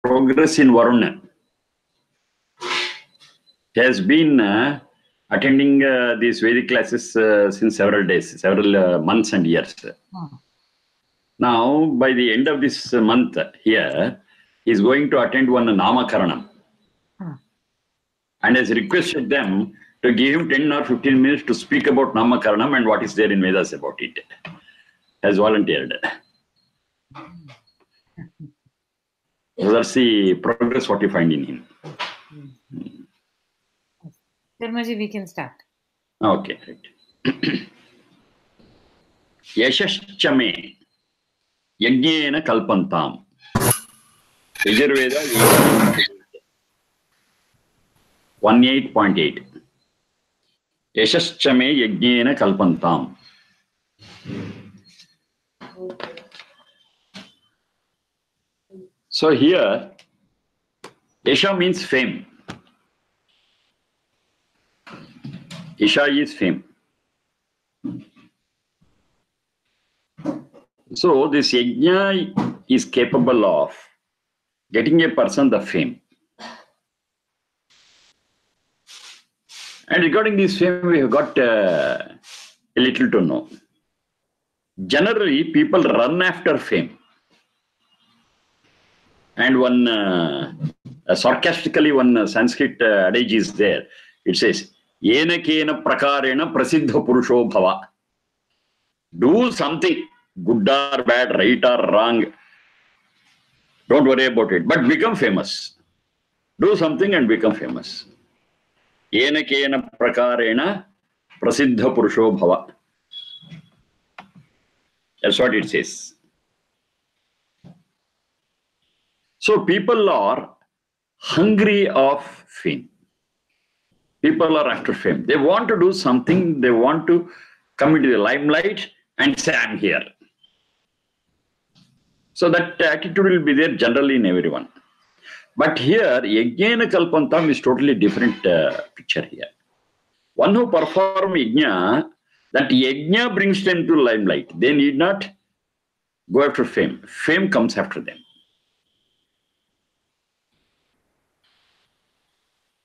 progress in Varuna. He has been attending these Vedic classes since several days, several months and years. Now, by the end of this month here, he is going to attend one Namakaranam. And has requested them to give him 10 or 15 minutes to speak about Namakaranam and what is there in Vedas about it. Has volunteered. So let's see progress, what you find in him. Sharmaji, we can start. Okay, right. Yashashchame Yajnena Kalpantam. Yajurveda 18.8. Yashashchame Yajnena Kalpantam. So here, Yasha means fame. Isha is fame. So this yajna is capable of getting a person the fame. And regarding this fame, we have got a little to know. Generally, people run after fame. And one, sarcastically, one Sanskrit adage is there. It says, Yena kena prakarena prasiddha purusho bhava. Do something, good or bad, right or wrong. Don't worry about it, but become famous. Do something and become famous. Yena kena prakarena prasiddha purusho bhava. That's what it says. So people are hungry of fame. People are after fame. They want to do something. They want to come into the limelight and say, I'm here. So that attitude will be there generally in everyone. But here, Yajnena Kalpantam is totally different picture here. One who perform Yajna, that Yajna brings them to limelight. They need not go after fame. Fame comes after them.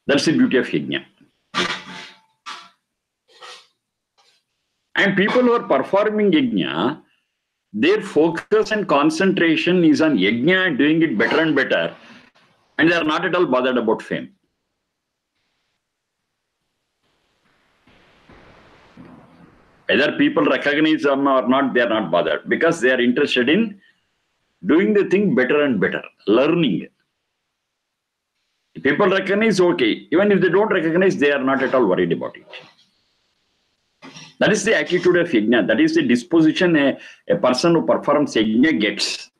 That's the beauty of Yajna. And people who are performing Yajna, their focus and concentration is on Yajna and doing it better and better. And they are not at all bothered about fame. Whether people recognize them or not, they are not bothered. Because they are interested in doing the thing better and better. Learning. If people recognize, okay. Even if they don't recognize, they are not at all worried about it. That is the attitude of yajna. That is the disposition a person who performs yajna gets.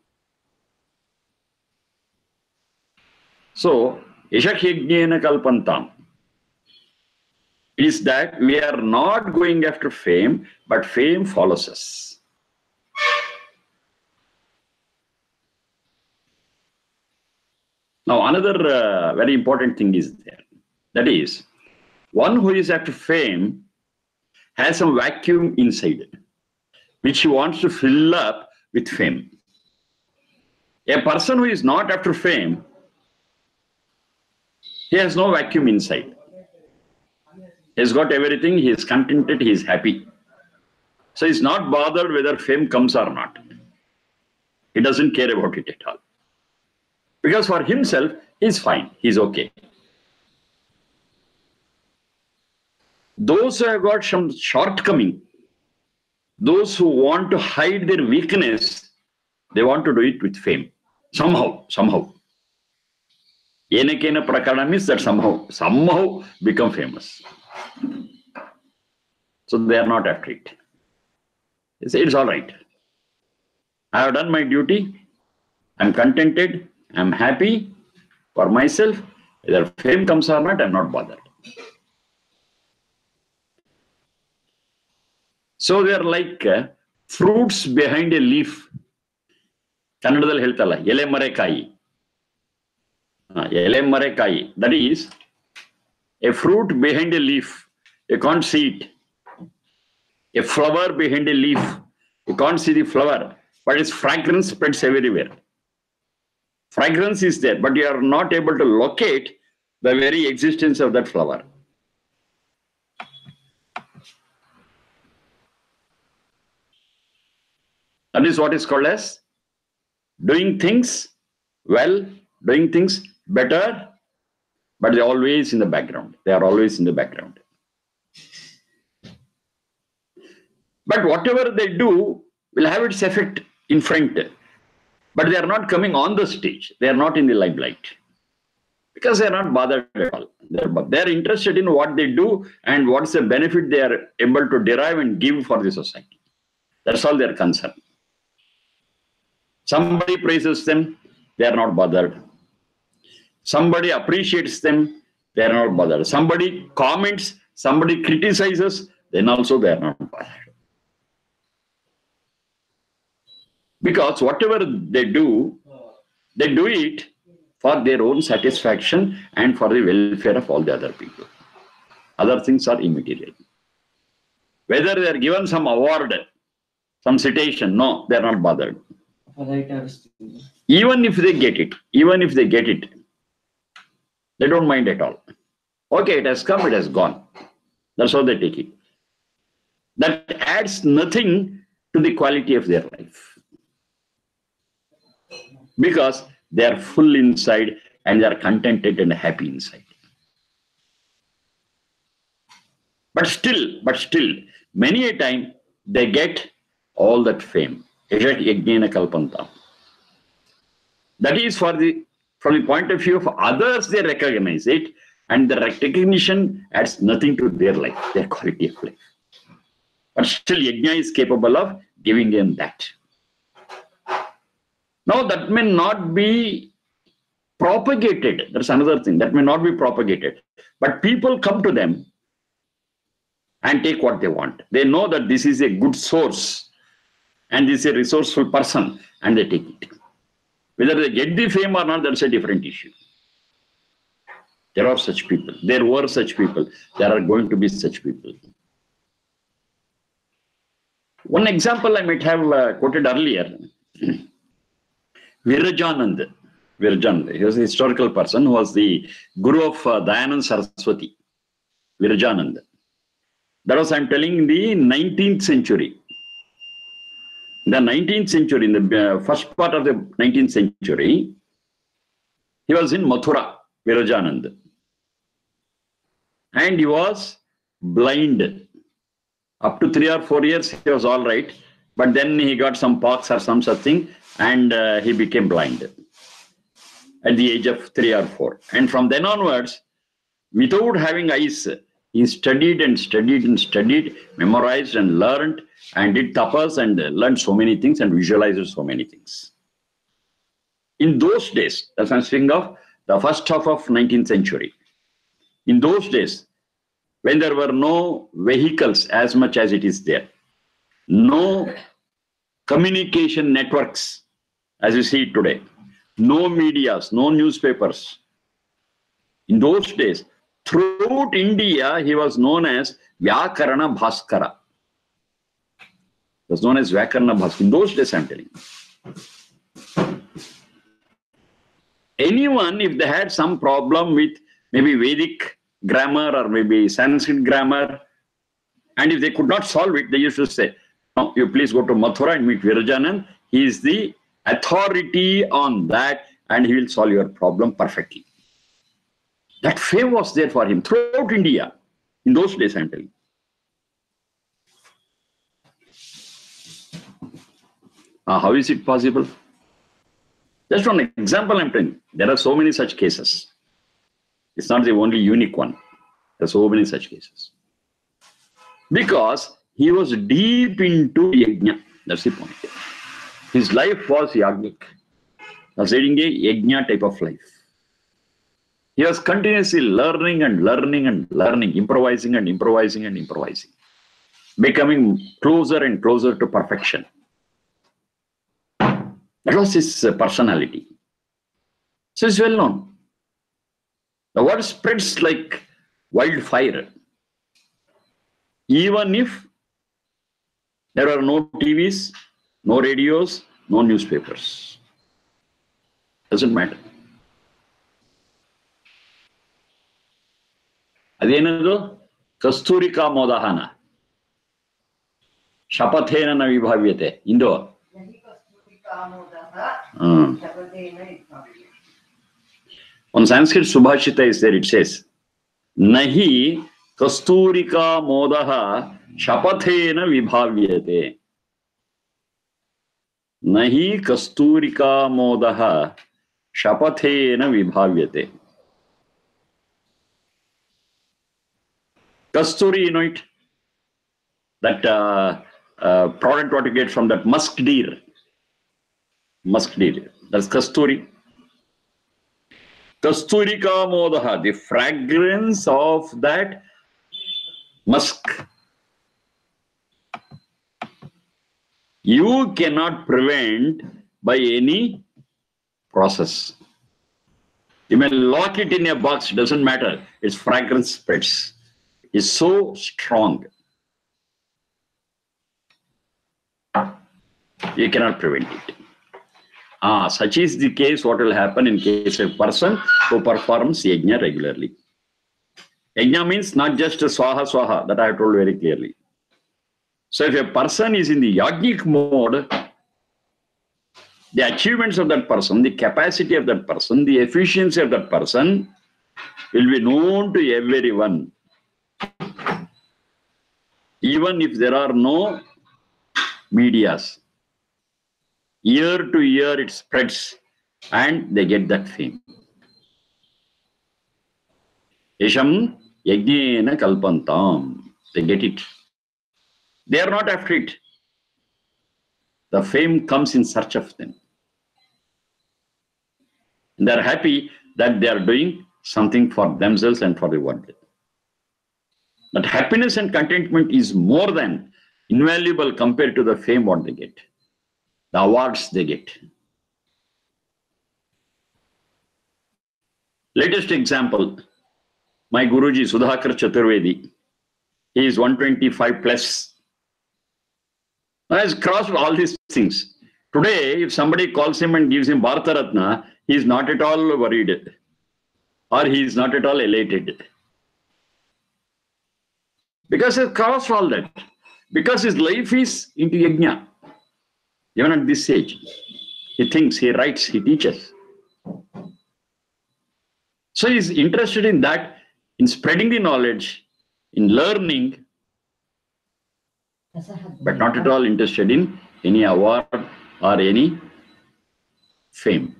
So, Yashak yajnena kalpantam. It is that we are not going after fame, but fame follows us. Now, another very important thing is there. That is, one who is after fame has some vacuum inside, which he wants to fill up with fame. A person who is not after fame, he has no vacuum inside. He has got everything, he is contented, he is happy. So he is not bothered whether fame comes or not. He doesn't care about it at all. Because for himself, he is fine, he is okay. Those who have got some shortcoming, those who want to hide their weakness, they want to do it with fame. Somehow. Yenekena prakarana means that somehow become famous. So they are not after it. They say, it's all right. I have done my duty. I'm contented. I'm happy for myself. Whether fame comes or not, I'm not bothered. So they are like fruits behind a leaf. Kannadadalli heltalla, ele mare kai. Ele mare kai. That is a fruit behind a leaf. You can't see it. A flower behind a leaf. You can't see the flower, but its fragrance spreads everywhere. Fragrance is there, but you are not able to locate the very existence of that flower. That is what is called as doing things well, doing things better, but they're always in the background. They are always in the background. But whatever they do will have its effect in front. But they are not coming on the stage. They are not in the limelight. Because they are not bothered at all. They are interested in what they do and what's the benefit they are able to derive and give for the society. That's all their concern. Somebody praises them, they are not bothered. Somebody appreciates them, they are not bothered. Somebody comments, somebody criticizes, then also they are not bothered. Because whatever they do it for their own satisfaction and for the welfare of all the other people. Other things are immaterial. Whether they are given some award, some citation, no, they are not bothered. Even if they get it, they don't mind at all. Okay, it has come, it has gone. That's how they take it. That adds nothing to the quality of their life. Because they are full inside and they are contented and happy inside. But still, many a time they get all that fame. That is from the point of view of others, they recognize it, and the recognition adds nothing to their life, their quality of life. But still, Yajna is capable of giving them that. Now, that may not be propagated. That's another thing. That may not be propagated. But people come to them and take what they want. They know that this is a good source and this is a resourceful person, and they take it. Whether they get the fame or not, that's a different issue. There are such people. There were such people. There are going to be such people. One example I might have quoted earlier. Virajanand. He was a historical person who was the guru of Dayanand Saraswati. Virajanand. That was, I'm telling, in the 19th century. In the 19th century, in the first part of the 19th century, he was in Mathura, Virajanand. And he was blind. Up to 3 or 4 years, he was all right. But then he got some pox or some such thing, and he became blind at the age of 3 or 4. And from then onwards, without having eyes, he studied and studied and studied, memorized and learned, and did tapas and learned so many things and visualized so many things. In those days, as I'm speaking of the first half of 19th century, in those days, when there were no vehicles as much as it is there, no communication networks as you see it today, no medias, no newspapers. In those days, throughout India, he was known as Vyakarana Bhaskara. He was known as Vyakarana Bhaskara. In those days, I'm telling you. Anyone, if they had some problem with maybe Vedic grammar or maybe Sanskrit grammar, and if they could not solve it, they used to say, no, you please go to Mathura and meet Virajanand. He is the authority on that and he will solve your problem perfectly. That fame was there for him throughout India. In those days, I'm telling you. How is it possible? Just one example I'm telling you. There are so many such cases. It's not the only unique one. There are so many such cases. Because he was deep into yajna. That's the point. His life was yagnik. He was leading a yajna type of life. He was continuously learning and learning and learning, improvising and improvising and improvising, becoming closer and closer to perfection. That was his personality. So it's well known. The word spreads like wildfire. Even if there are no TVs, no radios, no newspapers. Doesn't matter. ಅದೇನದು ಕಸ್ತೂರಿಕಾ ಮೋದಹನ ಶಪಥೇನ ನ ವಿಭಾವ್ಯತೆ ಇಂದು on Sanskrit Subhashita is there, it says nahi kasturika modaha shapathena vibhavyate. Nahi kasturika modaha shapathena vibhavyate. Kasturi, you know it, that product what you get from that musk deer, that's kasturi. Kasturika modaha, the fragrance of that musk. You cannot prevent by any process. You may lock it in a box, doesn't matter. Its fragrance spreads. It's so strong. You cannot prevent it. Such is the case what will happen in case of a person who performs yajna regularly. Yajna means not just swaha swaha, that I have told very clearly. So if a person is in the yajnik mode, the achievements of that person, the capacity of that person, the efficiency of that person will be known to everyone. Even if there are no medias, year to year it spreads and they get that fame. Yesham yajnena kalpantam. They get it. They are not after it. The fame comes in search of them. And they are happy that they are doing something for themselves and for the world. But happiness and contentment is more than invaluable compared to the fame what they get, the awards they get. Latest example, my Guruji Sudhakara Chaturvedi, he is 125 plus. He has crossed all these things. Today, if somebody calls him and gives him Bharata Ratna, he is not at all worried or he is not at all elated. Because he has crossed all that. Because his life is into yajna. Even at this age, he thinks, he writes, he teaches. So he is interested in that, in spreading the knowledge, in learning, but not at all interested in any award or any fame.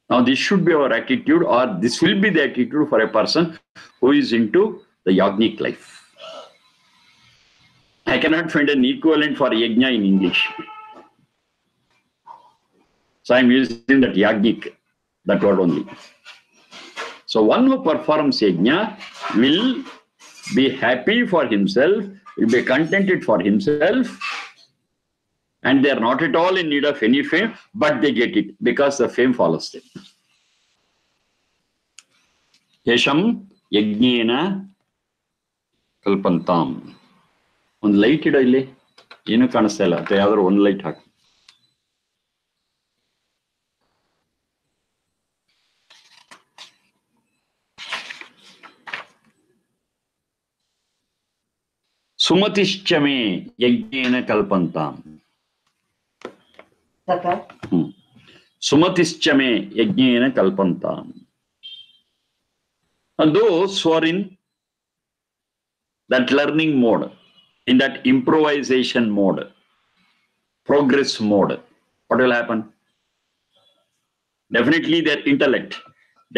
Now this should be our attitude, or this will be the attitude for a person who is into the yajnik life. I cannot find an equivalent for yajna in English. So I'm using that yajnik, that word only. So one who performs yajna will be happy for himself, will be contented for himself, and they are not at all in need of any fame, but they get it because the fame follows them. Yesham yajnena kalpantam. ಒಂದು light ಇಡೋ ಇಲ್ಲಿ, ಏನು ಕಾಣಿಸ್ತಾ ಇಲ್ಲ, ಅಥವಾ ಯಾವ್ದಾದ್ರು ಒಂದು light ಹಾಕಿ. ಸುಮತಿಶ್ಚಮೆ ಯಜ್ಞೇನ ಕಲ್ಪಂತಾಂ. ಸುಮತಿಶ್ಚಮೆ ಯಜ್ಞೇನ ಕಲ್ಪಂತಾಂ. And those who are in that learning mode, in that improvisation mode, progress mode, what will happen? Definitely their intellect,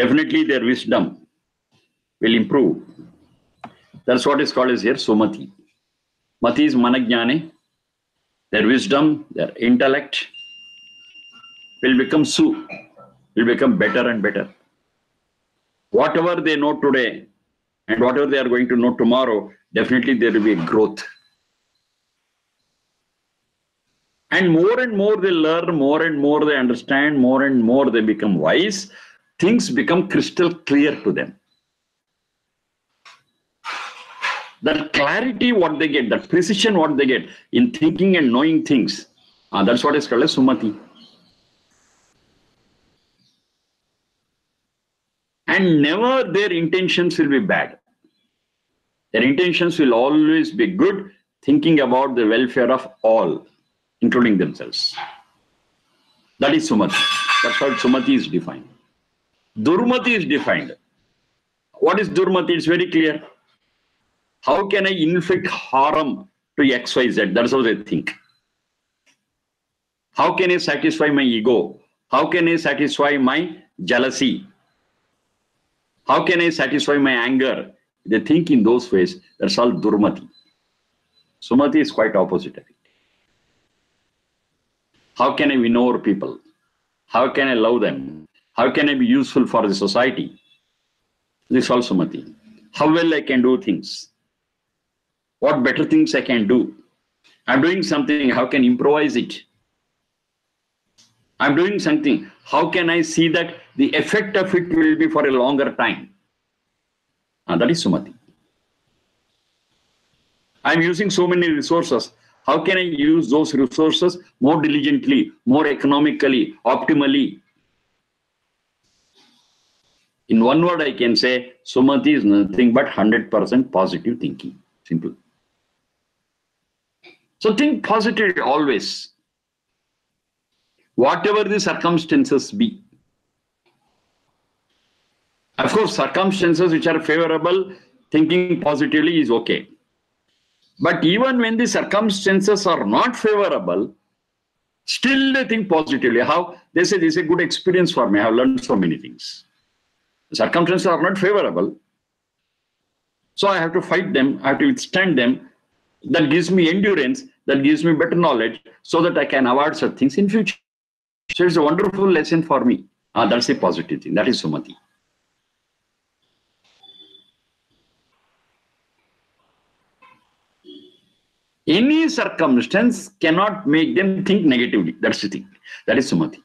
definitely their wisdom will improve. That's what is called as here Sumati. Mati is Manajnane. Their wisdom, their intellect will become Su, will become better and better. Whatever they know today and whatever they are going to know tomorrow, definitely there will be a growth. And more they learn, more and more they understand, more and more they become wise. Things become crystal clear to them. That clarity what they get, that precision what they get in thinking and knowing things That's what is called as Sumati. And never their intentions will be bad. Their intentions will always be good, thinking about the welfare of all, including themselves. That is Sumati. That's how Sumati is defined. Durmati is defined. What is Durmati? It's very clear. How can I inflict harm to XYZ? That's how they think. How can I satisfy my ego? How can I satisfy my jealousy? How can I satisfy my anger? They think in those ways. That's all Durmati. Sumati is quite opposite of it. How can I win over people? How can I love them? How can I be useful for the society? This is all Sumati. How well I can do things. What better things I can do. I'm doing something, how can I improvise it? I'm doing something, how can I see that the effect of it will be for a longer time? That is Sumati. I'm using so many resources. How can I use those resources more diligently, more economically, optimally? In one word, I can say Sumati is nothing but 100% positive thinking. Simple. So think positively always. Whatever the circumstances be. Of course, circumstances which are favorable, thinking positively is okay. But even when the circumstances are not favorable, still they think positively. How? They say, this is a good experience for me. I have learned so many things. The circumstances are not favorable. So I have to fight them. I have to withstand them. That gives me endurance. That gives me better knowledge so that I can avoid such things in future. So it's a wonderful lesson for me. That's a positive thing. That is Sumati. Any circumstance cannot make them think negatively. That's the thing. That is Sumati.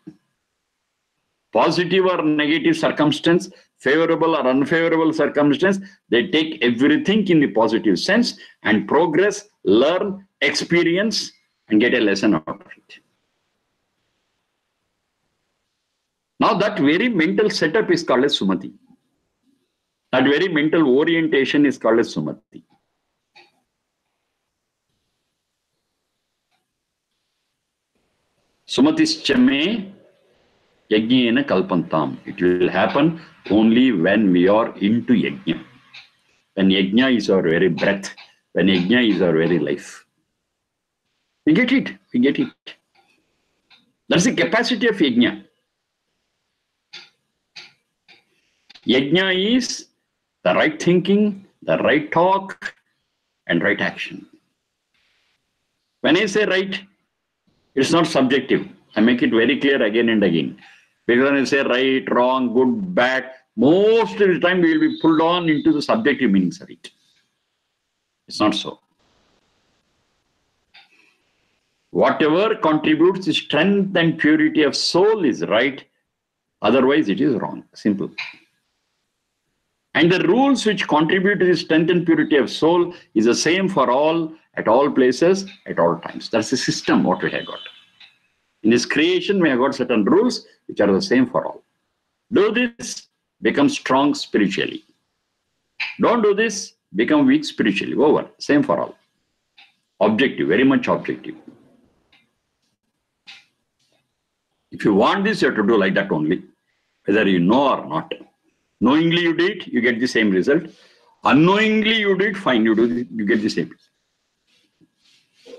Positive or negative circumstance, favorable or unfavorable circumstance, they take everything in the positive sense and progress, learn, experience, and get a lesson out of it. Now that very mental setup is called as Sumati. That very mental orientation is called as Sumati. Sumatischa yajnena kalpantam. It will happen only when we are into yajna. When yajna is our very breath, when yajna is our very life. We get it. We get it. That's the capacity of yajna. Yajna is the right thinking, the right talk, and right action. When I say right, it's not subjective. I make it very clear again and again. Because when I say right, wrong, good, bad, most of the time we will be pulled on into the subjective meanings of it. It's not so. Whatever contributes to strength and purity of soul is right. Otherwise, it is wrong. Simple. And the rules which contribute to the strength and purity of soul is the same for all, at all places, at all times. That's the system what we have got. In this creation, we have got certain rules which are the same for all. Do this, become strong spiritually. Don't do this, become weak spiritually. Over. Same for all. Objective, very much objective. If you want this, you have to do like that only, whether you know or not. Knowingly you do it, you get the same result. Unknowingly you do it, fine, you get the same result.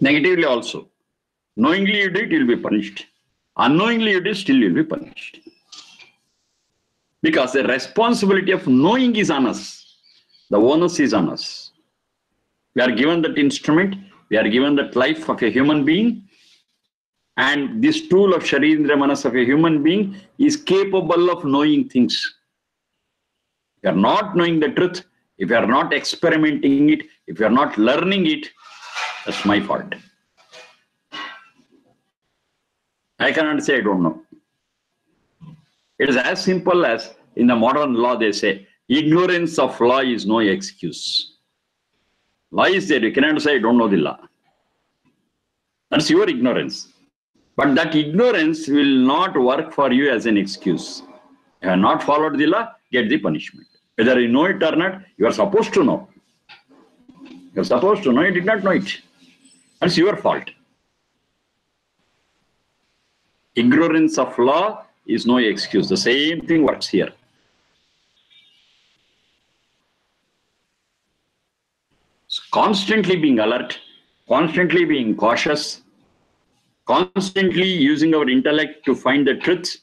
Negatively also. Knowingly you do it, you'll be punished. Unknowingly you do it, still you'll be punished. Because the responsibility of knowing is on us. The onus is on us. We are given that instrument, we are given that life of a human being, and this tool of Sharindra Manas of a human being is capable of knowing things. If you are not knowing the truth, if you are not experimenting it, if you are not learning it, that's my fault. I cannot say I don't know. It is as simple as in the modern law they say, ignorance of law is no excuse. Law is there, you cannot say I don't know the law. That's your ignorance. But that ignorance will not work for you as an excuse. You have not followed the law, get the punishment. Whether you know it or not, you are supposed to know. You are supposed to know, you did not know it. That's your fault. Ignorance of law is no excuse. The same thing works here. So constantly being alert, constantly being cautious, constantly using our intellect to find the truth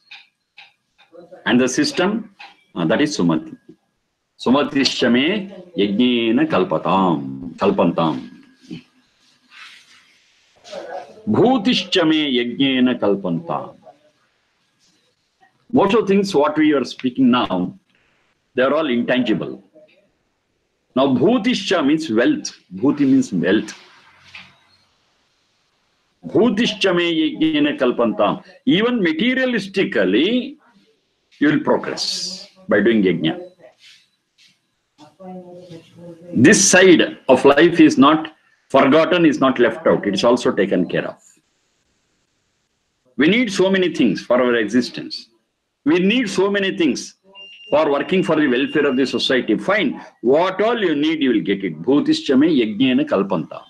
and the system, that is Sumati. Sumatishchame yajnena kalpantam. Bhootischame yajnena kalpantam. Most of the things what we are speaking now, they are all intangible. Now Bhootischa means wealth. Bhuti means wealth. Bhootischame yajnena kalpantam. Even materialistically, you will progress by doing yajna. This side of life is not forgotten, is not left out. It is also taken care of. We need so many things for our existence. We need so many things for working for the welfare of the society. Fine. What all you need, you will get it. Bhootischame yajnena kalpanta.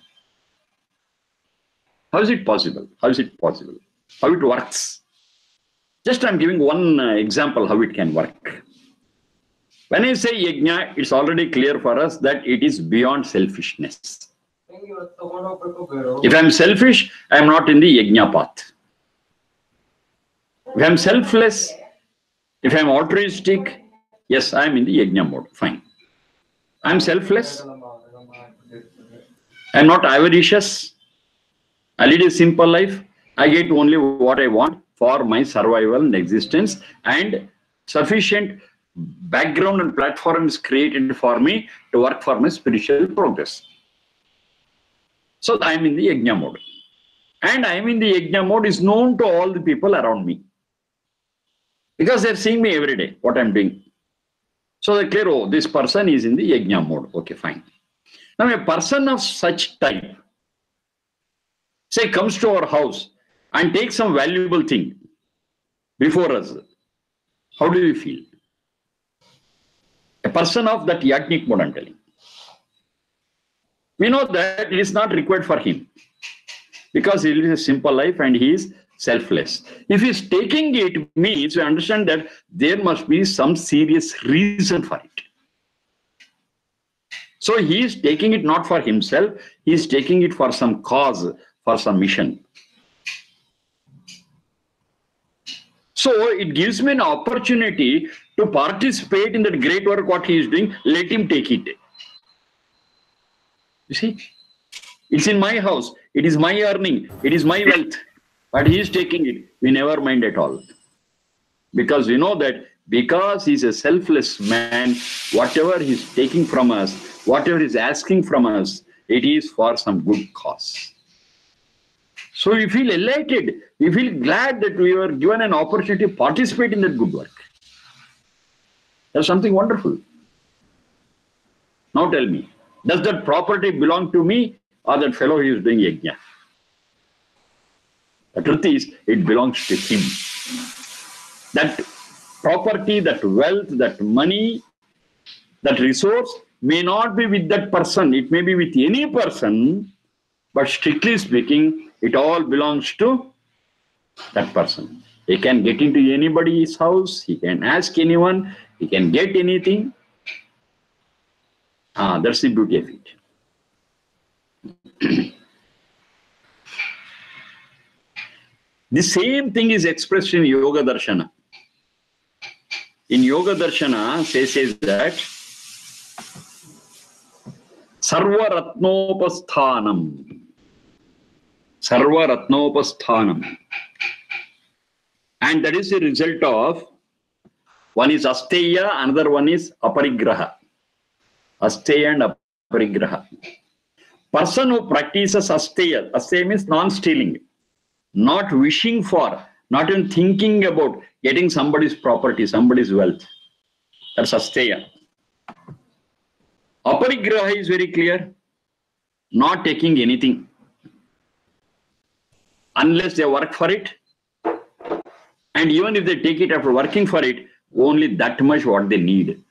How is it possible? How is it possible? How it works? Just I'm giving one example how it can work. When I say yajna, it's already clear for us that it is beyond selfishness. If I'm selfish, I'm not in the yajna path. If I'm selfless, if I'm altruistic, yes, I'm in the yajna mode. Fine. I'm selfless. I'm not avaricious. I lead a simple life. I get only what I want for my survival and existence, and sufficient background and platform is created for me to work for my spiritual progress. So I am in the yajna mode. And I am in the yajna mode is known to all the people around me. Because they are seeing me every day, what I am doing. So they clear, oh, this person is in the yajna mode. Okay, fine. Now a person of such type, say, comes to our house and takes some valuable thing before us. How do we feel? A person of that yajnic mode, I'm telling. We know that it is not required for him because he lives a simple life and he is selfless. If he is taking it, means we understand that there must be some serious reason for it. So he is taking it not for himself, he is taking it for some cause, for some mission. So it gives me an opportunity to participate in that great work what he is doing. Let him take it. You see, it's in my house, it is my earning, it is my wealth, but he is taking it. We never mind at all. Because we know that because he is a selfless man, whatever he is taking from us, whatever he is asking from us, it is for some good cause. So we feel elated, we feel glad that we were given an opportunity to participate in that good work. That's something wonderful. Now tell me, does that property belong to me or that fellow who is doing yajna? The truth is, it belongs to him. That property, that wealth, that money, that resource may not be with that person. It may be with any person, but strictly speaking, it all belongs to that person. He can get into anybody's house, he can ask anyone, he can get anything. That's the beauty of it. The same thing is expressed in Yoga Darshana. In Yoga Darshana, says that Sarva Ratnopasthanam. Sarva Ratnopasthanam. And that is the result of, one is Asteya, another one is Operagraha. Asteya and Operagraha. Person who practices Asteya, Asteya means non-stealing, not wishing for, not even thinking about getting somebody's property, somebody's wealth. That's Asteya. Operagraha is very clear, not taking anything. unless they work for it. And even if they take it after working for it, only that much what they need.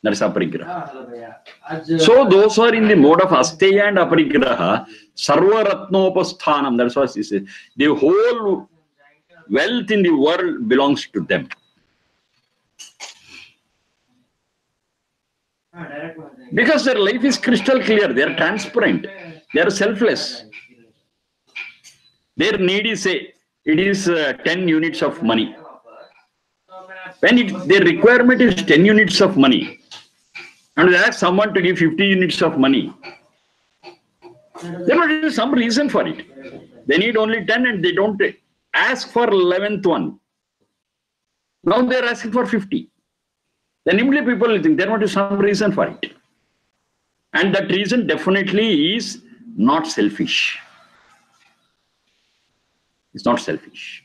That's aparigraha. So those are in the mode of asteya and aparigraha, sarva ratnopasthanam. That's what he says. The whole wealth in the world belongs to them. Because their life is crystal clear, they are transparent, they are selfless. Their need is, say, it is 10 units of money. When their requirement is 10 units of money, and they ask someone to give 50 units of money, there is some reason for it. They need only 10 and they don't ask for 11th one. Now they are asking for 50. Then immediately people will think there must be some reason for it. And that reason definitely is not selfish. It's not selfish.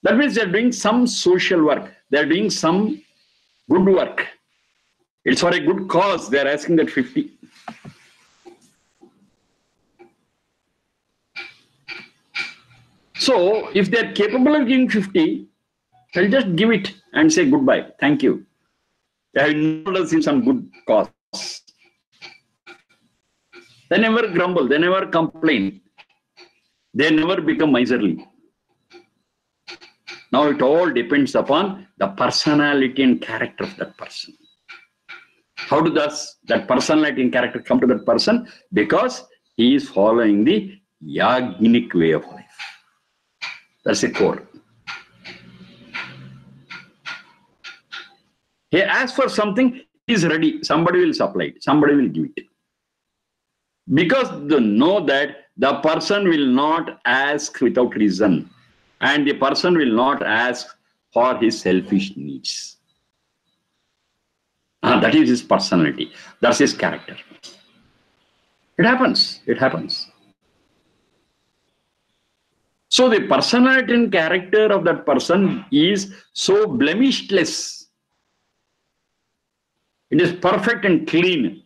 That means they're doing some social work. They're doing some good work. It's for a good cause. They're asking that 50. So if they're capable of giving 50, they'll just give it and say goodbye. Thank you. They have involved us in some good cause. They never grumble. They never complain. They never become miserly. Now it all depends upon the personality and character of that person. How does that personality and character come to that person? Because he is following the yagnic way of life. That's the core. He asks for something, he is ready. Somebody will supply it. Somebody will give it. Because they know that the person will not ask without reason. And the person will not ask for his selfish needs. That is his personality. That's his character. It happens. It happens. So the personality and character of that person is so blemishless. It is perfect and clean.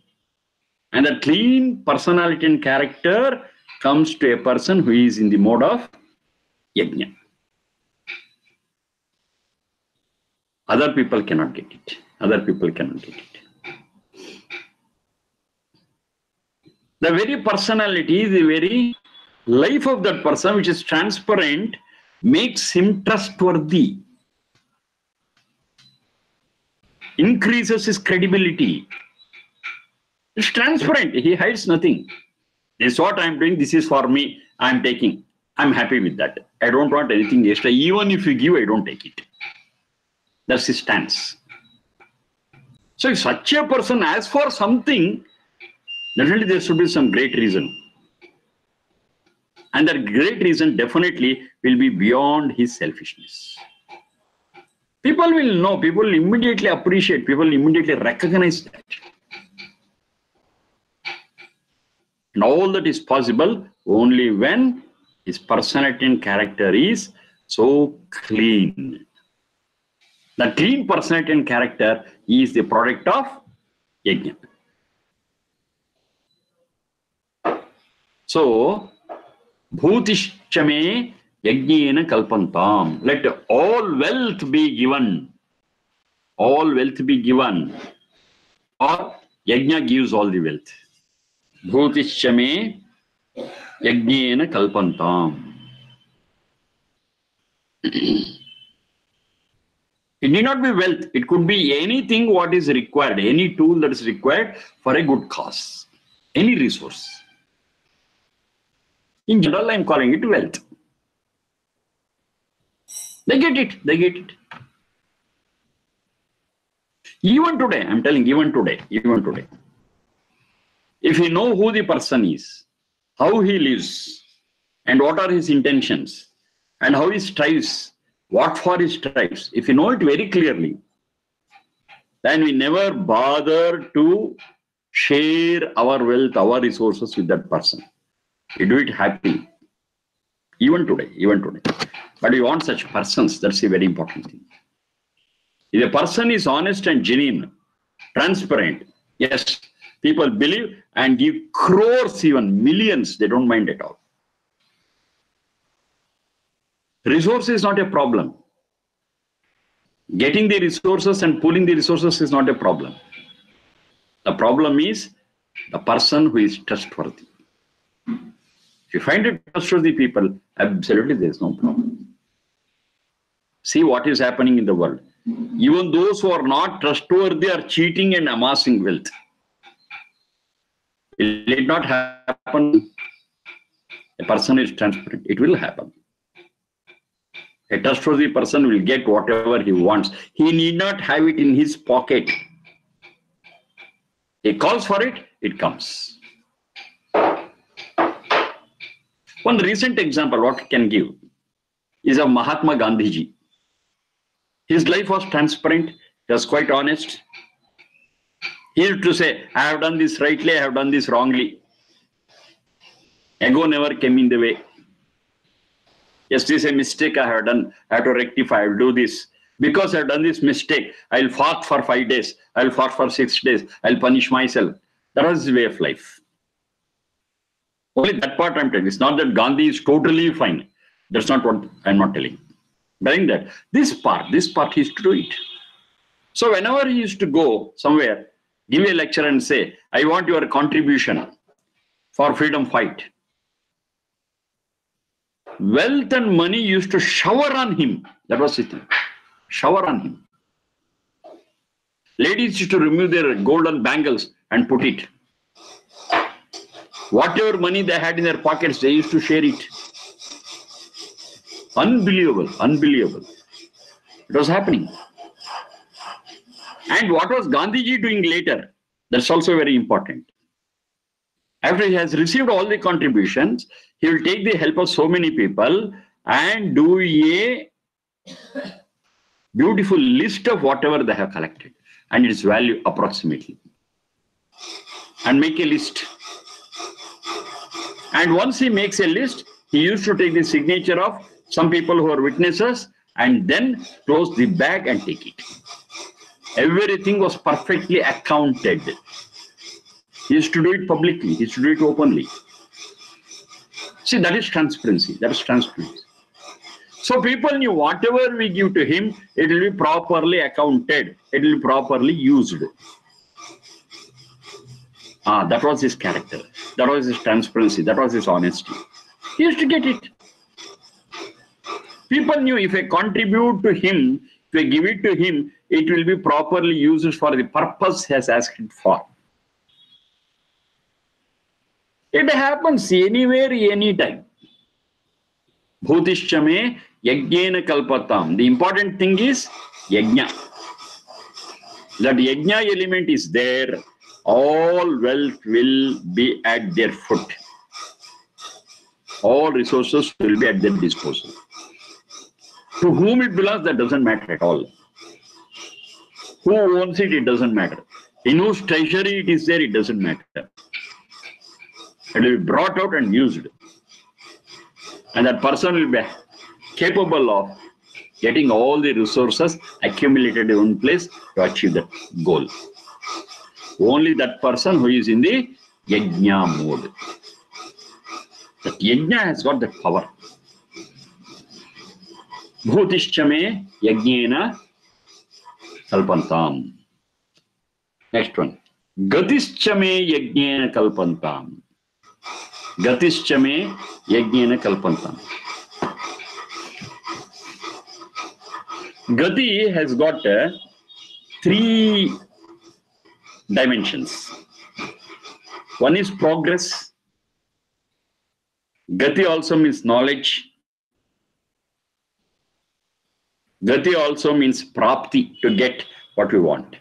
And that clean personality and character comes to a person who is in the mode of yajna. Other people cannot get it. Other people cannot get it. The very personality, the very life of that person, which is transparent, makes him trustworthy. Increases his credibility. It's transparent. He hides nothing. This is what I'm doing. This is for me. I'm taking. I'm happy with that. I don't want anything extra. Even if you give, I don't take it. That's his stance. So if such a person asks for something, definitely there should be some great reason. And that great reason definitely will be beyond his selfishness. People will know, people will immediately appreciate, people will immediately recognize that. And all that is possible only when his personality and character is so clean. The clean personality and character is the product of yajna. So, Bhootish chame yajnena kalpantam. Let all wealth be given. All wealth be given. Or yajna gives all the wealth. Bhootish chame yajnena kalpantam. It need not be wealth. It could be anything what is required, any tool that is required for a good cause, any resource. In general, I am calling it wealth. They get it. They get it. Even today, I'm telling, even today. If you know who the person is, how he lives, and what are his intentions, and how he strives, what for he strives, if you know it very clearly, then we never bother to share our wealth, our resources with that person. We do it happily. Even today. But we want such persons. That's a very important thing. If a person is honest and genuine, transparent, yes, people believe and give crores, even millions, they don't mind at all. Resource is not a problem. Getting the resources and pooling the resources is not a problem. The problem is the person who is trustworthy. If you find it trustworthy people, absolutely there is no problem. See what is happening in the world. Even those who are not trustworthy are cheating and amassing wealth. Will it not happen? A person is transparent. It will happen. A trustworthy person will get whatever he wants. He need not have it in his pocket. He calls for it, it comes. One recent example, what I can give, is of Mahatma Gandhiji. His life was transparent, he was quite honest. He used to say, I have done this rightly, I have done this wrongly. Ego never came in the way. Yes, this is a mistake I have done, I have to rectify, I will do this. Because I have done this mistake, I will fast for 5 days, I will fast for 6 days, I will punish myself. That was his way of life. Only that part I'm telling. It's not that Gandhi is totally fine. That's not what I'm not telling. Telling that this part he used to do it. So whenever he used to go somewhere, give a lecture and say, I want your contribution for freedom fight. Wealth and money used to shower on him. That was it. Shower on him. Ladies used to remove their golden bangles and put it. Whatever money they had in their pockets, they used to share it. Unbelievable, unbelievable. It was happening. And what was Gandhiji doing later? That's also very important. After he has received all the contributions, he will take the help of so many people and do a beautiful list of whatever they have collected and its value approximately. And make a list. And once he makes a list, he used to take the signature of some people who are witnesses and then close the bag and take it. Everything was perfectly accounted. He used to do it publicly. He used to do it openly. See, that is transparency. That is transparency. So people knew whatever we give to him, it will be properly accounted. It will be properly used. That was his character. That was his transparency. That was his honesty. He used to get it. People knew if I contribute to him, if I give it to him, it will be properly used for the purpose he has asked it for. It happens anywhere, anytime. Bhootish me yajnena kalpatam. The important thing is yajna. That yajna element is there. All wealth will be at their foot. All resources will be at their disposal. To whom it belongs, that doesn't matter at all. Who owns it, it doesn't matter. In whose treasury it is there, it doesn't matter. It will be brought out and used. And that person will be capable of getting all the resources accumulated in one place to achieve that goal. Only that person who is in the yajna mode. That yajna has got that power. Bhutishchame yajnena kalpantam. Next one. Gatischame yajnena kalpantam. Gatischame yajnena kalpantam. Gati has got 3 dimensions. One is progress. Gati also means knowledge. Gati also means prapti, to get what we want.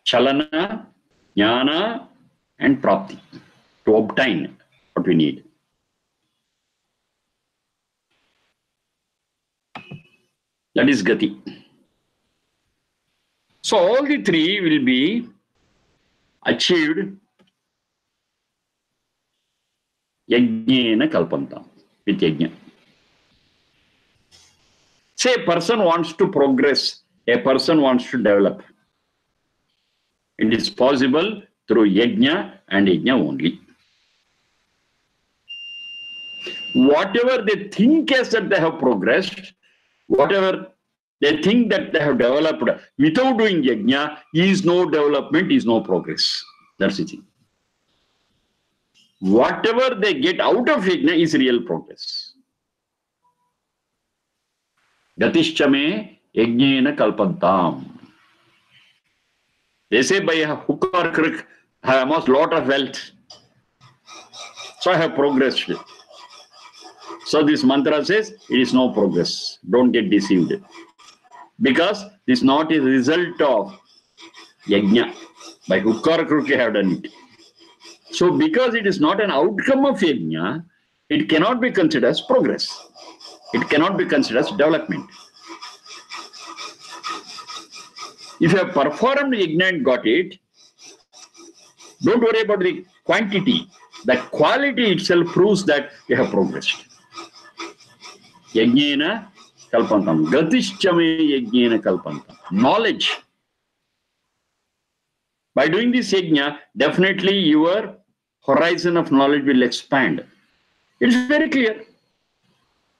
Chalana, jnana, and prapti, to obtain what we need. That is gati. So all the 3 will be achieved yajnena kalpantam, with yajna. Say a person wants to progress, a person wants to develop. It is possible through yajna and yajna only. Whatever they think as that they have progressed, whatever they think that they have developed without doing yajna is no development, is no progress. That's the thing. Whatever they get out of yajna is real progress. Gatishchame yajnena kalpantam. They say by a hook or crook, I have amassed a lot of wealth. So I have progressed. So this mantra says it is no progress. Don't get deceived. Because this is not a result of yajna. By hook or crook you have done it. So because it is not an outcome of yajna, it cannot be considered as progress. It cannot be considered as development. If you have performed yajna and got it, don't worry about the quantity. The quality itself proves that you have progressed. Yajnena kalpantam. Gatishchame yajnena kalpantam. Knowledge. By doing this yajna, definitely your horizon of knowledge will expand. It is very clear.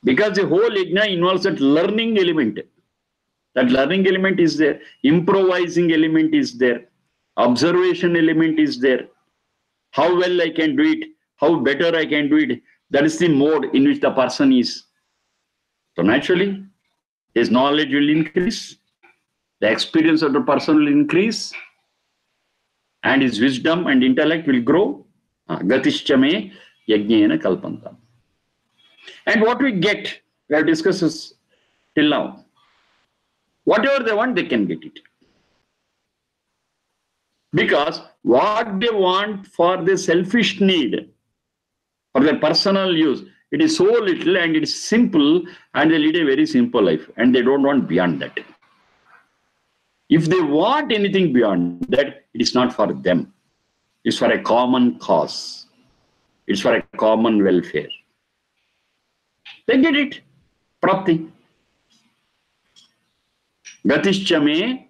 Because the whole yajna involves that learning element. That learning element is there. Improvising element is there. Observation element is there. How well I can do it. How better I can do it. That is the mode in which the person is. So naturally, his knowledge will increase. The experience of the person will increase. And his wisdom and intellect will grow. Gatishchame yajnena kalpantam. And what we get, we have discussed this till now. Whatever they want, they can get it. Because what they want for their selfish need, for their personal use, it is so little and it is simple, and they lead a very simple life, and they don't want beyond that. If they want anything beyond that, it is not for them. It's for a common cause. It's for a common welfare. They get it. Prapti. Gatishchame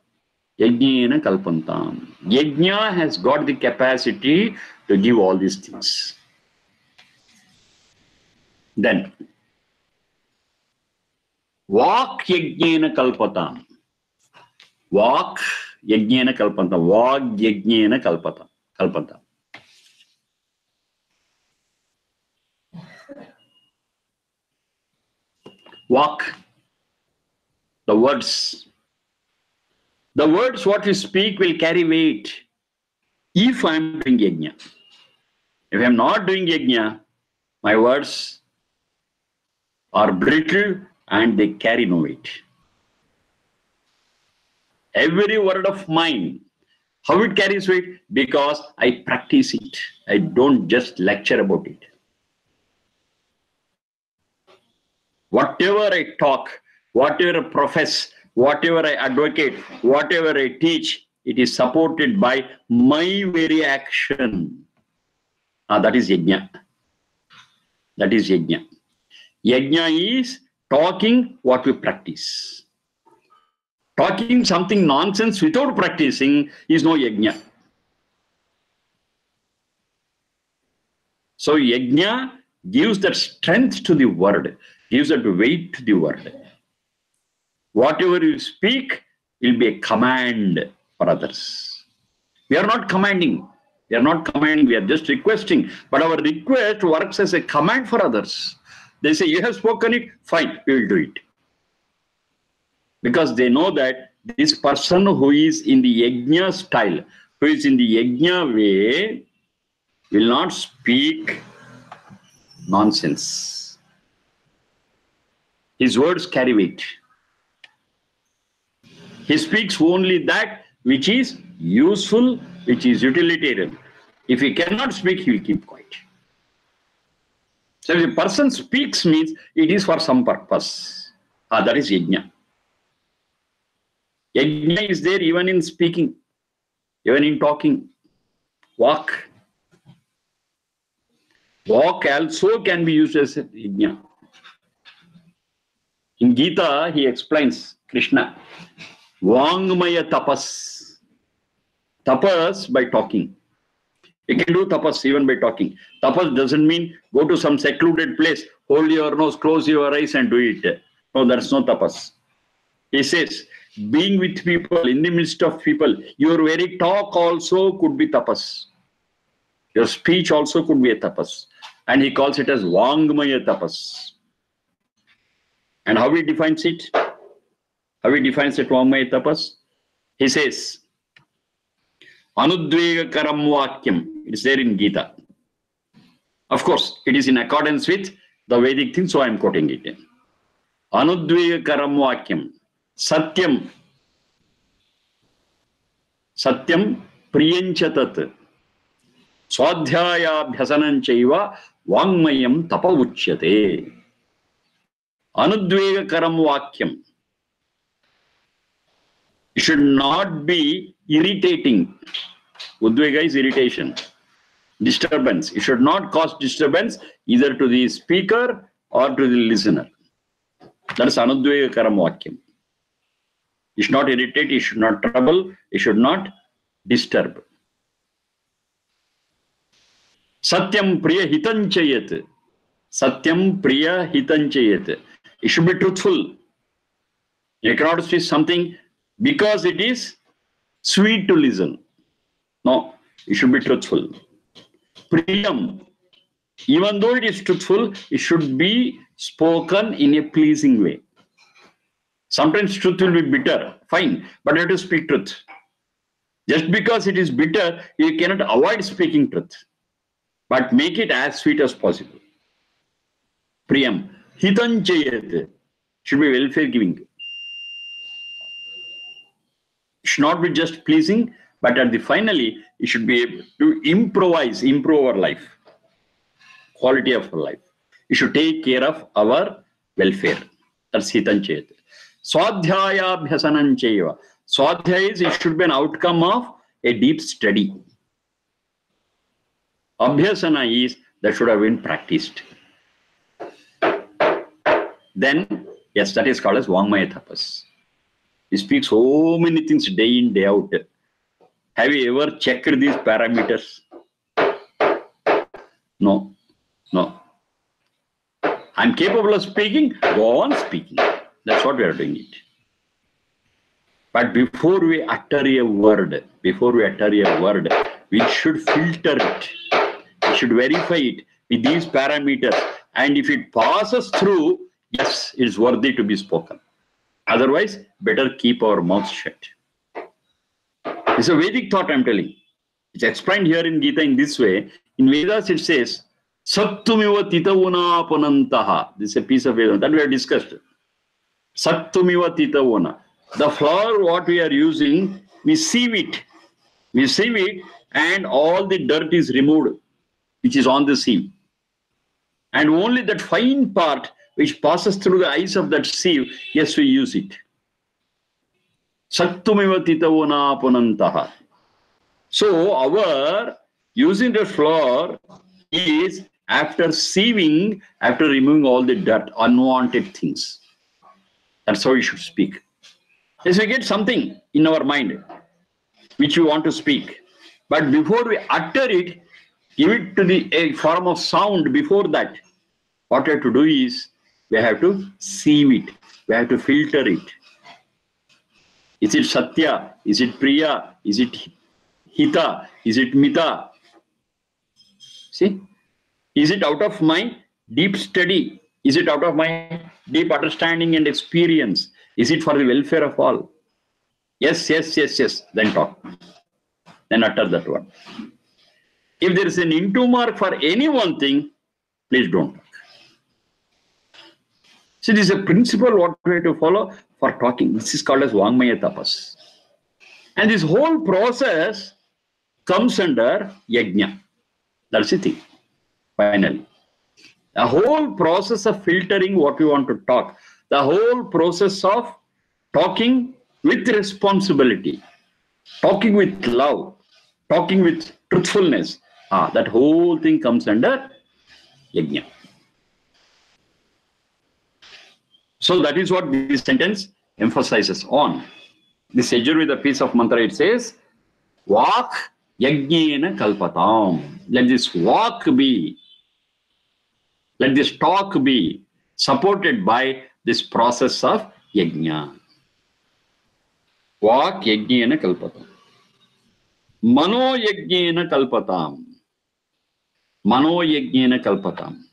yajnena kalpantam. Yajna has got the capacity to give all these things. Then, Vak yajnena kalpatam. Vak yajnena kalpantam. Vak yajnena kalpantam. Vak, the words. The words what you speak will carry weight if I am doing yajna. If I am not doing yajna, my words are brittle and they carry no weight. Every word of mine, how it carries weight? Because I practice it. I don't just lecture about it. Whatever I talk, whatever I profess, whatever I advocate, whatever I teach, it is supported by my very action. That is yajna. That is yajna. Yajna is talking what we practice. Talking something nonsense without practicing is no yajna. So yajna gives that strength to the word, gives that weight to the word. Whatever you speak will be a command for others. We are not commanding. We are not commanding. We are just requesting. But our request works as a command for others. They say, you have spoken it, fine, we will do it. Because they know that this person who is in the yajna style, who is in the yajna way, will not speak nonsense. His words carry weight. He speaks only that which is useful, which is utilitarian. If he cannot speak, he will keep quiet. So if a person speaks means it is for some purpose. That is yajna. Yajna is there even in speaking, even in talking. Walk. Walk also can be used as yajna. In Gita, he explains, Krishna, Vangmaya tapas. Tapas by talking. You can do tapas even by talking. Tapas doesn't mean go to some secluded place, hold your nose, close your eyes and do it. No, that's no tapas. He says, being with people, in the midst of people, your very talk also could be tapas. Your speech also could be a tapas. And he calls it as Vangmaya tapas. And how he defines it? How he defines it, Vangmaya tapas? He says, Anudvega karam vakyam. It's there in Gita. Of course, it is in accordance with the Vedic thing, so I am quoting it. Anudvega karam vakyam. Satyam. Satyam priyanchatat. Swadhyaya bhyasananchaiva Vangmayam tapa uchyate. Anudvega karam vakyam. It should not be irritating. Udvega is irritation. Disturbance. It should not cause disturbance either to the speaker or to the listener. That is Anudvega karam vakyam. It should not irritate, it should not trouble, it should not disturb. Satyam priya hitanchayat. Satyam priya hitanchayat. It should be truthful. You cannot say something because it is sweet to listen. No, it should be truthful. Priyam. Even though it is truthful, it should be spoken in a pleasing way. Sometimes truth will be bitter, fine, but you have to speak truth. Just because it is bitter, you cannot avoid speaking truth, but make it as sweet as possible. Priyam, hitanchayat, should be welfare giving. It should not be just pleasing, but at the finally, it should be able to improvise, improve our life, quality of our life. It should take care of our welfare. That's hitanchayat. Swadhyaya bhyasananchaiva. Swadhyaya is, it should be an outcome of a deep study. Abhyasana is, that should have been practiced. Then, yes, that is called as Vangmaya tapas. He speaks so many things day in, day out. Have you ever checked these parameters? No. No. I'm capable of speaking, go on speaking. That's what we are doing it. But before we utter a word, we should filter it. We should verify it with these parameters. And if it passes through, yes, it is worthy to be spoken. Otherwise, better keep our mouths shut. It's a Vedic thought, I'm telling. It's explained here in Gita in this way. In Vedas, it says, Sattumiva titavuna panantaha. This is a piece of Vedas that we have discussed. Sattumiva titavuna. The flour, what we are using, we sieve it. We sieve it and all the dirt is removed, which is on the sieve. And only that fine part which passes through the eyes of that sieve, yes, we use it. Sattumiva titavuna panantaha. So our using the flour is after sieving, after removing all the dirt, unwanted things. That's how we should speak. Yes, we get something in our mind which we want to speak. But before we utter it, give it to a form of sound before that. What we have to do is, we have to sieve it. We have to filter it. Is it Satya? Is it Priya? Is it Hita? Is it Mita? See? Is it out of my deep study? Is it out of my deep understanding and experience? Is it for the welfare of all? Yes, yes, yes, yes. Then talk. Then utter that one. If there is an into mark for any one thing, please don't talk. See, this is a principle what we have to follow for talking. This is called as Vangmaya tapas. And this whole process comes under yajna. That's the thing. Finally. The whole process of filtering what we want to talk. The whole process of talking with responsibility. Talking with love. Talking with truthfulness. That whole thing comes under yajna. So that is what this sentence emphasizes on. This Yajurveda piece of mantra, it says, Vak yajnena kalpatam. Let this walk be Let this talk be supported by this process of yajna. Vak yajnena kalpatam. Mano yajnena kalpatam. Mano yajnena kalpatam.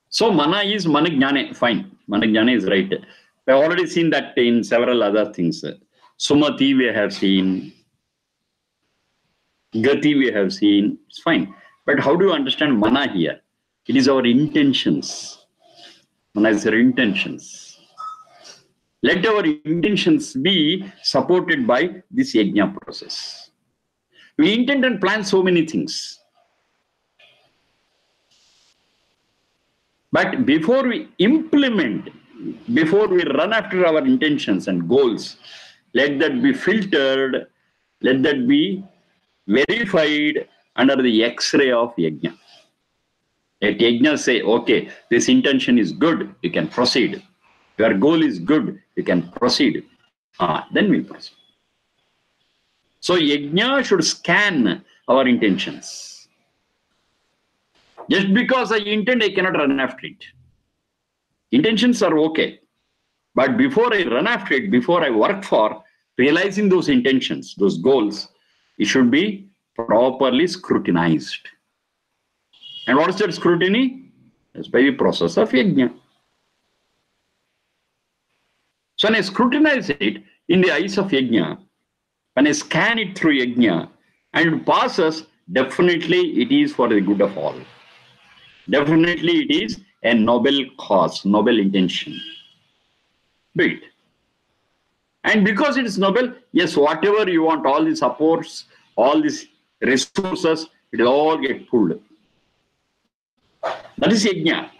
So mana is manajnane, fine. Manajnane is right. We have already seen that in several other things. Sumati we have seen. Gati we have seen. It's fine. But how do you understand mana here? It is our intentions. Mana is our intentions. Let our intentions be supported by this yajna process. We intend and plan so many things. But before we implement, before we run after our intentions and goals, let that be filtered, let that be verified under the X-ray of yajna. Let yajna say, okay, this intention is good, you can proceed. Your goal is good, you can proceed. Then we proceed. So yajna should scan our intentions. Just because I intend, I cannot run after it. Intentions are okay. But before I run after it, before I work for realizing those intentions, those goals, it should be properly scrutinized. And what is that scrutiny? It's by the process of yajna. So when I scrutinize it in the eyes of yajna, when I scan it through yajna, and it passes, definitely it is for the good of all. Definitely it is a noble cause, noble intention. Do it. And because it is noble, yes, whatever you want, all the supports, all these resources, it will all get pulled. That is yajna.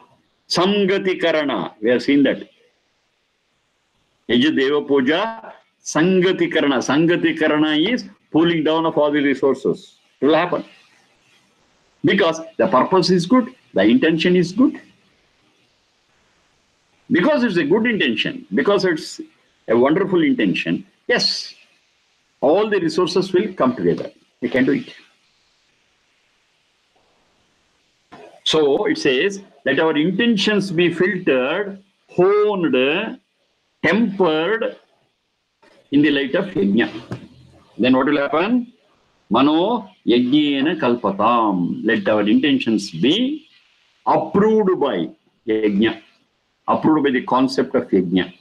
Sangati karana. We have seen that. Yaja Deva Puja, Sangati karana. Sangati karana is pulling down of all the resources. It will happen. Because the purpose is good, the intention is good. Because it's a good intention, because it's a wonderful intention, yes, all the resources will come together. We can do it. So it says, let our intentions be filtered, honed, tempered in the light of yajna. Then what will happen? Mano yajnena kalpatam. Let our intentions be approved by yajna, approved by the concept of yajna.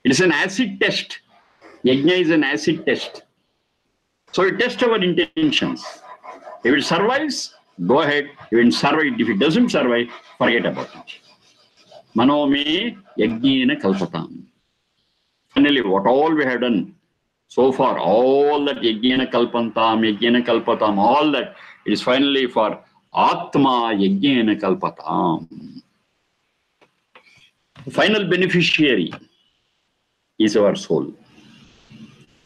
It is an acid test. Yajna is an acid test. So it tests our intentions. If it survives, go ahead. If it survives, if it doesn't survive, forget about it. Mano me yajnena kalpatam. Finally, what all we have done so far, all that yajnena kalpatam, all that, it is finally for Atma yajnena kalpatam. The final beneficiary is our soul.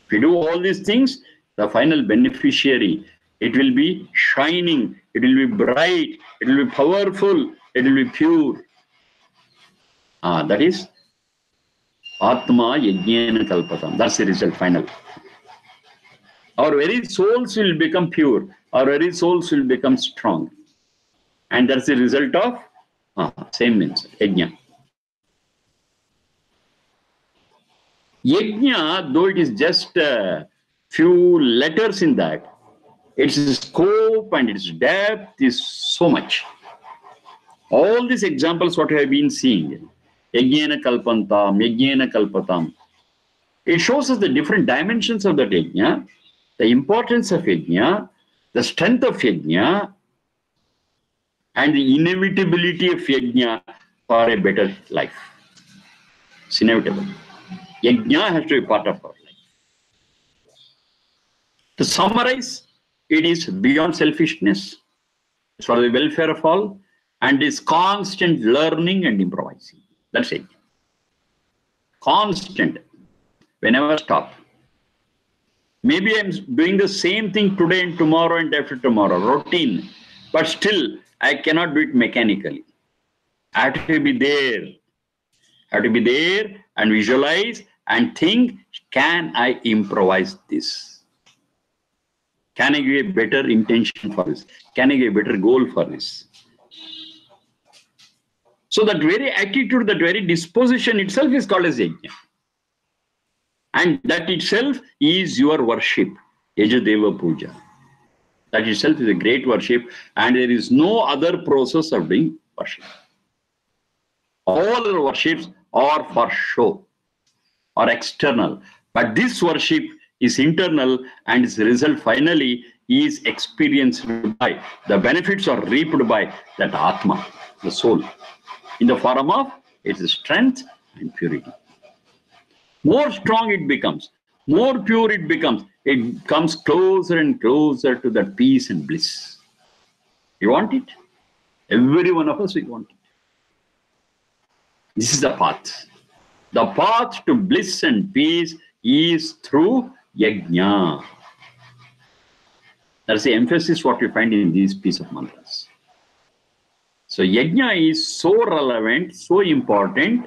If we do all these things, the final beneficiary, it will be shining, it will be bright, it will be powerful, it will be pure. That is Atma yajnena kalpatam. That's the result final. Our very souls will become pure. Our very souls will become strong. And that's the result of same means yajna. Yajna, though it is just a few letters in that, its scope and its depth is so much. All these examples what we have been seeing, yajnena kalpatam, it shows us the different dimensions of that yajna, the importance of yajna, the strength of yajna, and the inevitability of yajna for a better life. It's inevitable. Yajna has to be part of our life. To summarize, it is beyond selfishness. It's for the welfare of all, and is constant learning and improvising. That's it. Constant. We never stop. Maybe I'm doing the same thing today and tomorrow and after tomorrow, routine, but still I cannot do it mechanically. I have to be there. I have to be there and visualize and think, can I improvise this? Can I give a better intention for this? Can I give a better goal for this? So that very attitude, that very disposition itself is called as yajna. And that itself is your worship. Yajadeva puja. That itself is a great worship, and there is no other process of doing worship. All other worships are for show or external. But this worship is internal, and its result finally is experienced by, the benefits are reaped by that Atma, the soul, in the form of its strength and purity. More strong it becomes, more pure it becomes, it comes closer and closer to that peace and bliss. You want it? Every one of us, we want it. This is the path. The path to bliss and peace is through yajna. That's the emphasis what we find in these piece of mantras. So yajna is so relevant, so important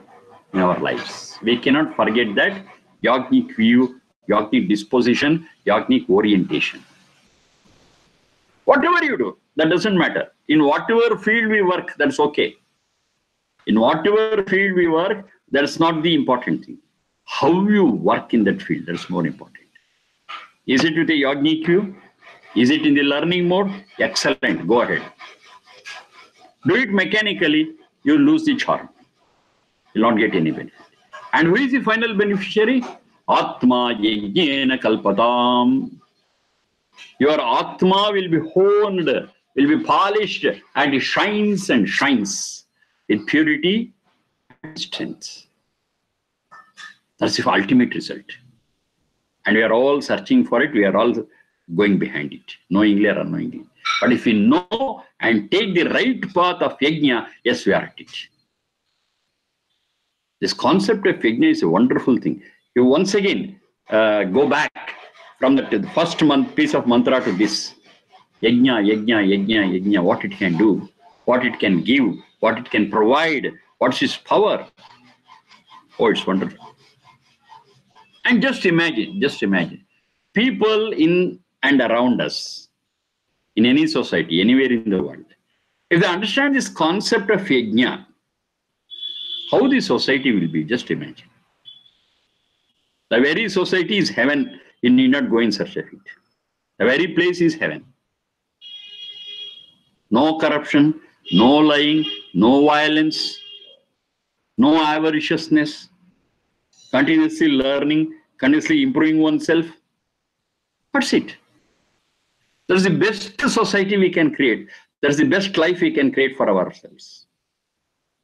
in our lives. We cannot forget that yajnic view, yajnic disposition, yajnic orientation. Whatever you do, that doesn't matter. In whatever field we work, that's okay. In whatever field we work, that's not the important thing. How you work in that field, that's more important. Is it with a yajnic view? Is it in the learning mode? Excellent, go ahead. Do it mechanically, you lose the charm. You'll not get any benefit. And who is the final beneficiary? Atma yajnena kalpatam. Your Atma will be honed, will be polished, and it shines and shines with purity and strength. That's the ultimate result. And we are all searching for it. We are all going behind it, knowingly or unknowingly. But if we know and take the right path of yajna, yes, we are at it. This concept of yajna is a wonderful thing. You once again go back from the first piece of mantra to this. Yajna, yajna, yajna, yajna, what it can do, what it can give, what it can provide, what's its power. Oh, it's wonderful. And just imagine, people in and around us, in any society, anywhere in the world, if they understand this concept of yajna, how the society will be, just imagine. The very society is heaven, you need not go in search of it. The very place is heaven. No corruption, no lying, no violence, no avariciousness, continuously learning, continuously improving oneself. That's it. That's the best society we can create. That's the best life we can create for ourselves.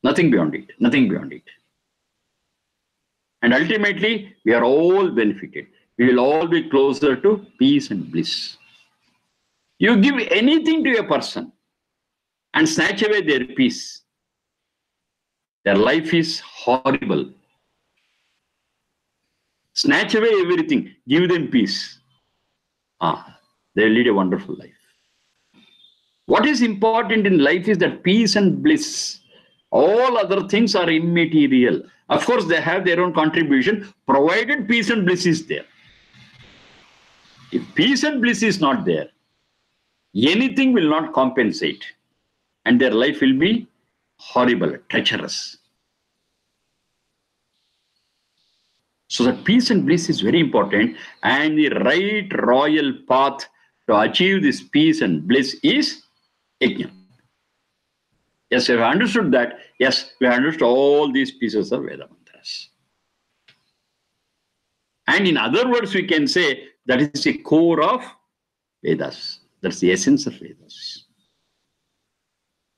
Nothing beyond it. Nothing beyond it. And ultimately, we are all benefited. We will all be closer to peace and bliss. You give anything to a person and snatch away their peace, their life is horrible. Snatch away everything, give them peace. They lead a wonderful life. What is important in life is that peace and bliss. All other things are immaterial. Of course, they have their own contribution, provided peace and bliss is there. If peace and bliss is not there, anything will not compensate. And their life will be horrible, treacherous. So that peace and bliss is very important, and the right royal path to achieve this peace and bliss is yajna. Yes, we have understood that. Yes, we have understood all these pieces of Veda mantras. And in other words, we can say that is the core of Vedas. That's the essence of Vedas.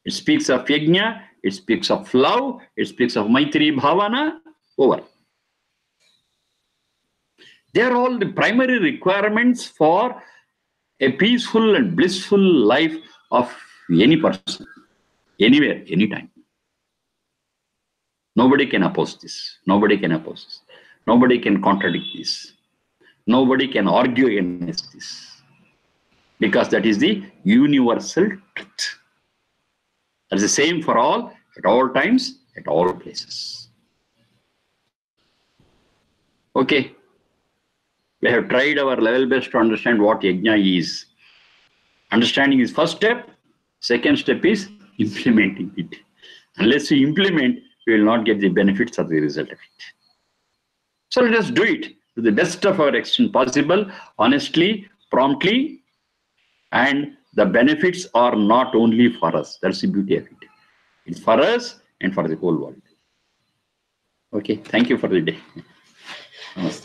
It speaks of yajna, it speaks of love, it speaks of Maitri Bhavana, over. They are all the primary requirements for a peaceful and blissful life of any person, anywhere, anytime. Nobody can oppose this. Nobody can oppose this. Nobody can contradict this. Nobody can argue against this. Because that is the universal truth. That's the same for all, at all times, at all places. Okay. We have tried our level best to understand what yajna is. Understanding is first step. Second step is implementing it. Unless we implement, we will not get the benefits of the result of it. So let us do it to the best of our extent possible, honestly, promptly, and the benefits are not only for us. That's the beauty of it. It's for us and for the whole world. Okay, thank you for the day. Namaste.